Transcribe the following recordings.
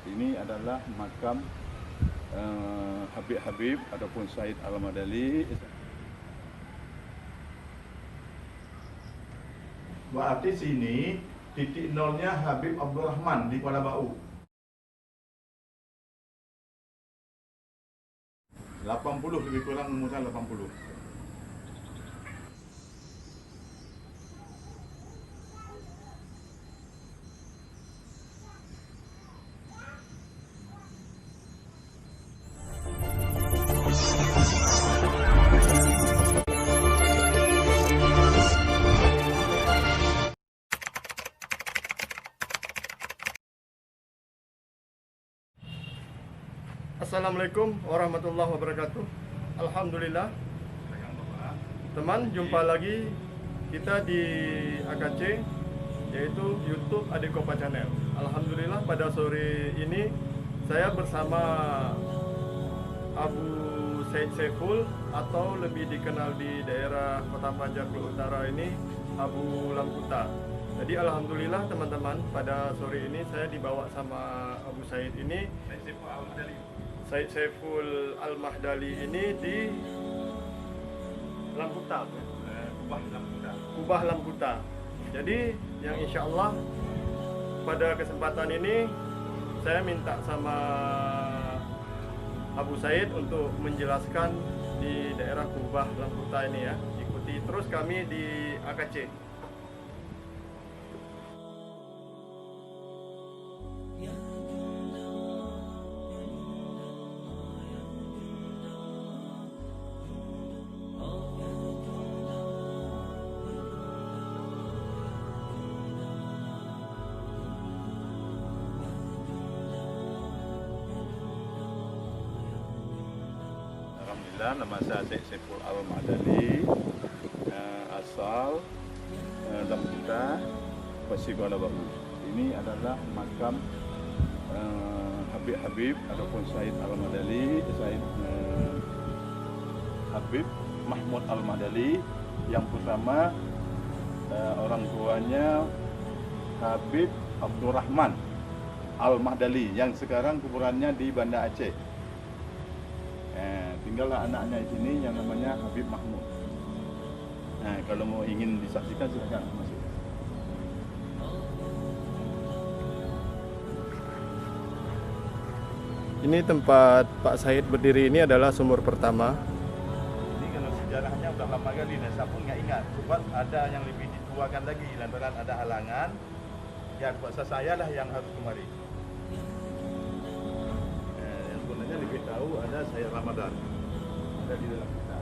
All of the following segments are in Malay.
Ini adalah makam Habib ataupun Said Al-Madali. Berarti sini titik nolnya Habib Abdurrahman di Kuala Bau. 80 lebih kurang umurnya 80. Assalamualaikum warahmatullahi wabarakatuh. Alhamdulillah, teman, jumpa lagi kita di AKC, yaitu YouTube Adekopa Channel. Alhamdulillah, pada sore ini saya bersama Abu Said Saiful, atau lebih dikenal di daerah Kota Panjang Utara ini Abu Lamputa. Jadi alhamdulillah teman-teman, pada sore ini saya dibawa sama Abu Said ini, Said Saiful Al-Mahdali ini di Lamputa, Kubah Lamputa. Jadi yang insya Allah pada kesempatan ini saya minta sama Abu Said untuk menjelaskan di daerah Kubah Lamputa ini ya. Ikuti terus kami di AKC. Alhamdulillah, nama saya Said Saiful Al-Madali, asal Lamputa, Pasir Kuala Bau. Ini adalah makam Habib ataupun Said Al-Madali, Said Habib Mahmud Al-Madali. Yang pertama, orang tuanya Habib Abdurrahman Al-Mahdali, yang sekarang kuburannya di Banda Aceh. Tinggallah anaknya di sini yang namanya Habib Mahmud. Nah, kalau mau ingin disaksikan silakan masuk. Ini tempat Pak Said berdiri ini adalah sumur pertama. Ini kalau sejarahnya udah lama kali, saya pun nggak ingat. Sebab ada yang lebih dituakan lagi, lantaran ada halangan. Ya, kuasa saya lah yang harus kemari. Yang sebenarnya lebih tahu ada saya Ramadan. Ada di dalam kita.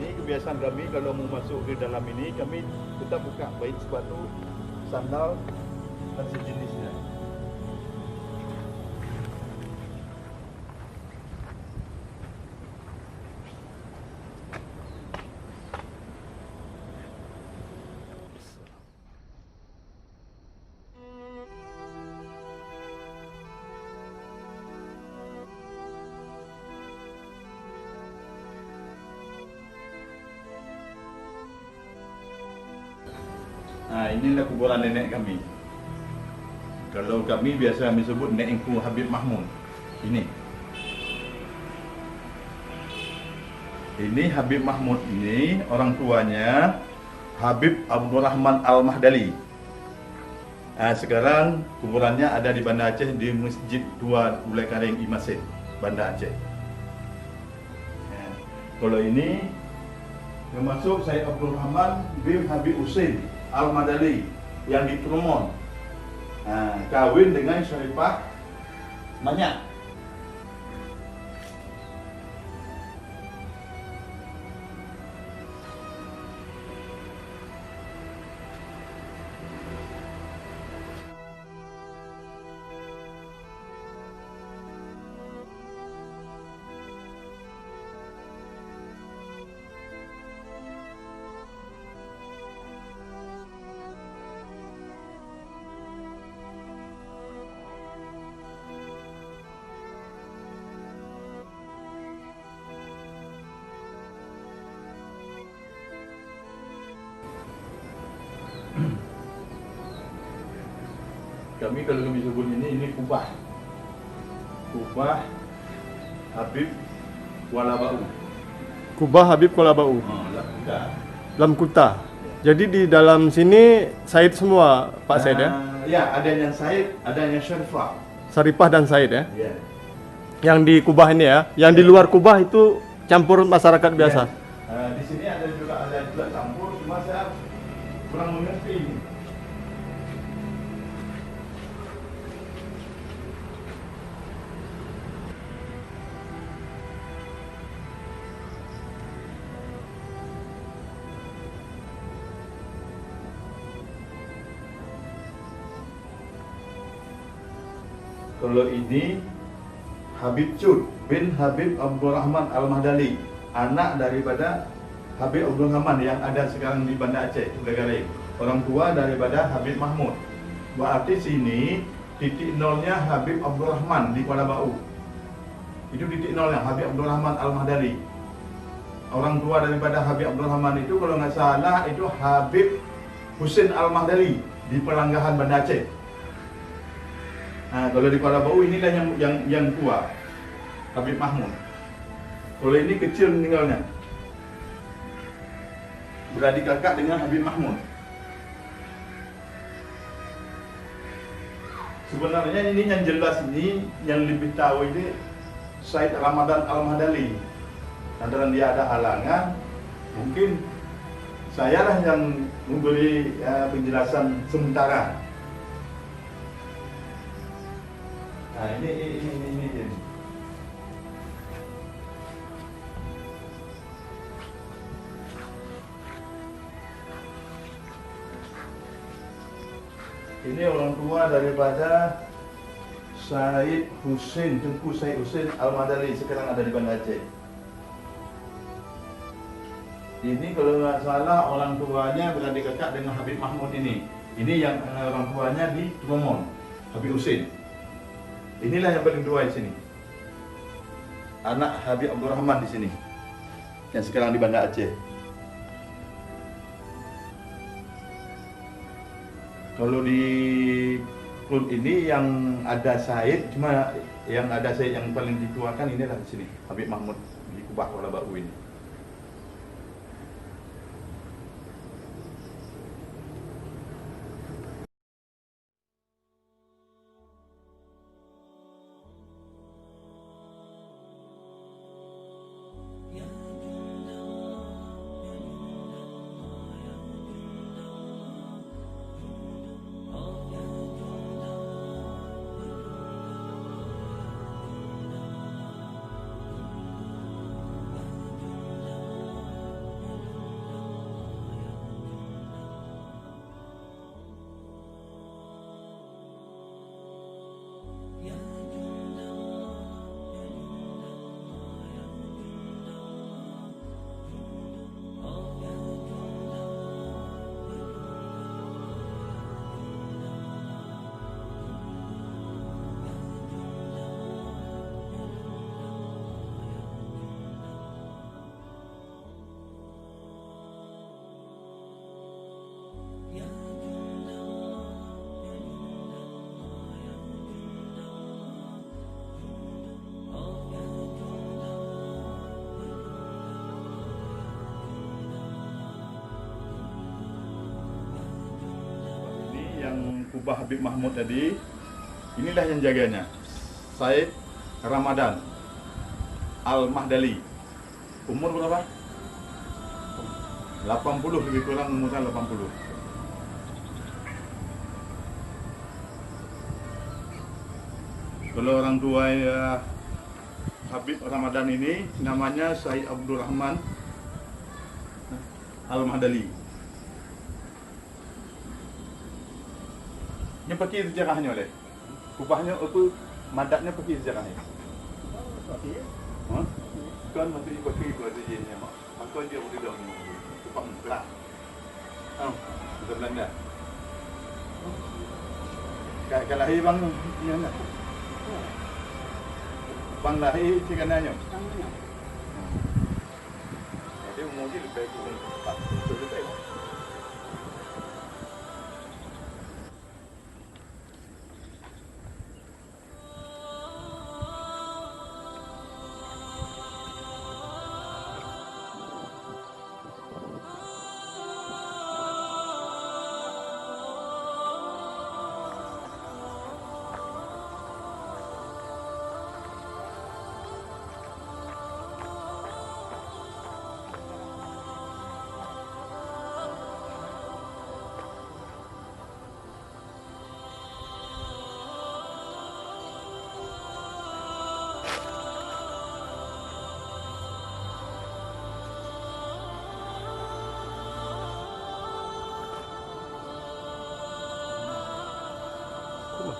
Ini kebiasaan kami kalau mau masuk ke dalam ini, kami kita buka baik sepatu, sandal, dan sejenisnya. Nah, inilah kuburan nenek kami. Kalau kami biasa kami sebut nenekku Habib Mahmud. Ini Habib Mahmud ini orang tuanya Habib Abdurrahman Al-Mahdali. Nah, sekarang kuburannya ada di Banda Aceh di Masjid Tua Gulai Karing Imasin, Banda Aceh. Nah, kalau ini termasuk Said Abdurrahman bin Habib Husin Al-Madali yang di Tromon. Nah, kawin dengan Syarifah Manyak. Kami kalau kami sebut ini kubah. Kubah Habib Kuala Bau. Kubah Habib Kuala Bau. Lamkuta. Lamkuta. Jadi di dalam sini Said semua, Pak Said ya? Ya, ada yang Said, ada yang Syarifah. Saripah dan Said ya? Ya. Yang di Kubah ini ya? Yang di luar Kubah itu campur masyarakat biasa? Ya. Di sini ada juga campur, cuma saya kurang mengerti ini. Kalau ini Habib Cud bin Habib Abdurrahman Al-Mahdali, anak daripada Habib Abdurrahman yang ada sekarang di Banda Aceh, Negara. Orang tua daripada Habib Mahmud. Berarti sini titik nolnya Habib Abdurrahman di Kuala Bau. Itu titik nolnya Habib Abdurrahman Al-Mahdali. Orang tua daripada Habib Abdurrahman itu kalau nggak salah itu Habib Husin Al-Mahdali di Pelanggahan Banda Aceh. Nah, kalau di Kuala Bau inilah yang tua, Habib Mahmud. Kalau ini kecil meninggalnya, beradik kakak dengan Habib Mahmud. Sebenarnya ini yang jelas ini, yang lebih tahu ini Said Ramadan Al-Mahdali. Lantaran dia ada halangan, mungkin saya lah yang memberi penjelasan sementara. Nah ini. Ini orang tua daripada Said Husin, Tengku Said Husin Al-Mahdali, sekarang ada di Banda Aceh. Ini kalau nggak salah orang tuanya beradik kakak dengan Habib Mahmud ini. Ini yang orang tuanya di Tromon, Habib Husin. Inilah yang paling tua di sini. Anak Habib Abdurrahman di sini, yang sekarang di Banda Aceh. Kalau di klub ini yang ada Said, cuma yang ada Said yang paling dituakan inilah di sini, Habib Mahmud di Kubah Kuala Bau ini. Kubah Habib Mahmud tadi, inilah yang jaganya, Said Ramadan Al-Mahdali. Umur berapa? 80, lebih kurang umurnya 80. Kalau orang tua ya Habib Ramadan ini namanya Said Abdurrahman Al-Mahdali. Ini pakai sejarahnya oleh kubahnya apa madatnya pakai sejarahnya. Kan masih pakai bahasa Indonesia mak. Maka dia boleh dah kubah Mekah. Kita Belanda. Kalau lahir bang ni mana? Bang lahir cakap nanya. Jadi umur dia lebih kurang 40 lebih. rumah.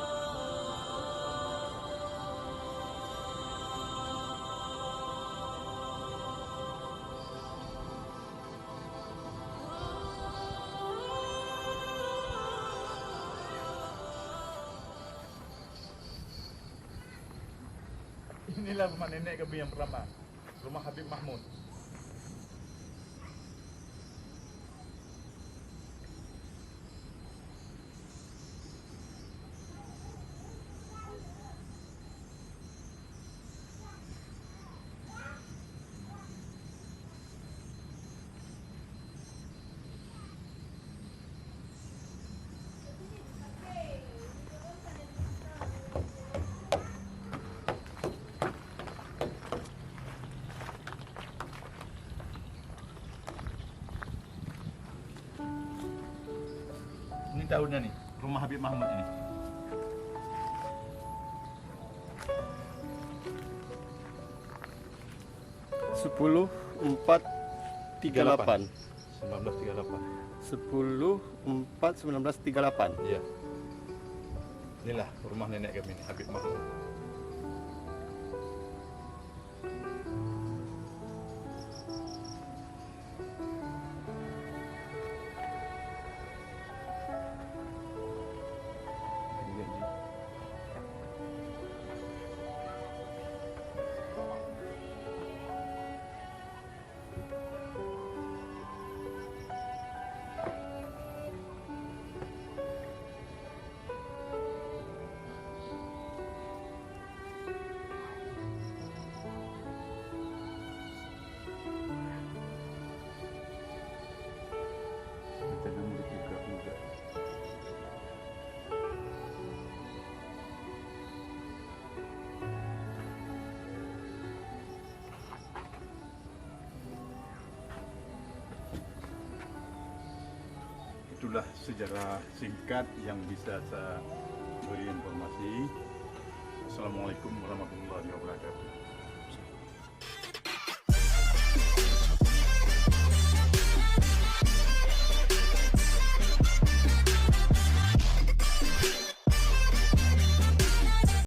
Inilah rumah nenek kami yang pertama, rumah Habib Mahmud. Ini tahunnya nih, rumah Habib Mahmud ini. Sepuluh empat tiga delapan. 1938. 10/4/1938. Iya. Inilah rumah nenek kami nih, Habib Mahmud. Itulah sejarah singkat yang bisa saya beri informasi. Assalamualaikum warahmatullahi wabarakatuh.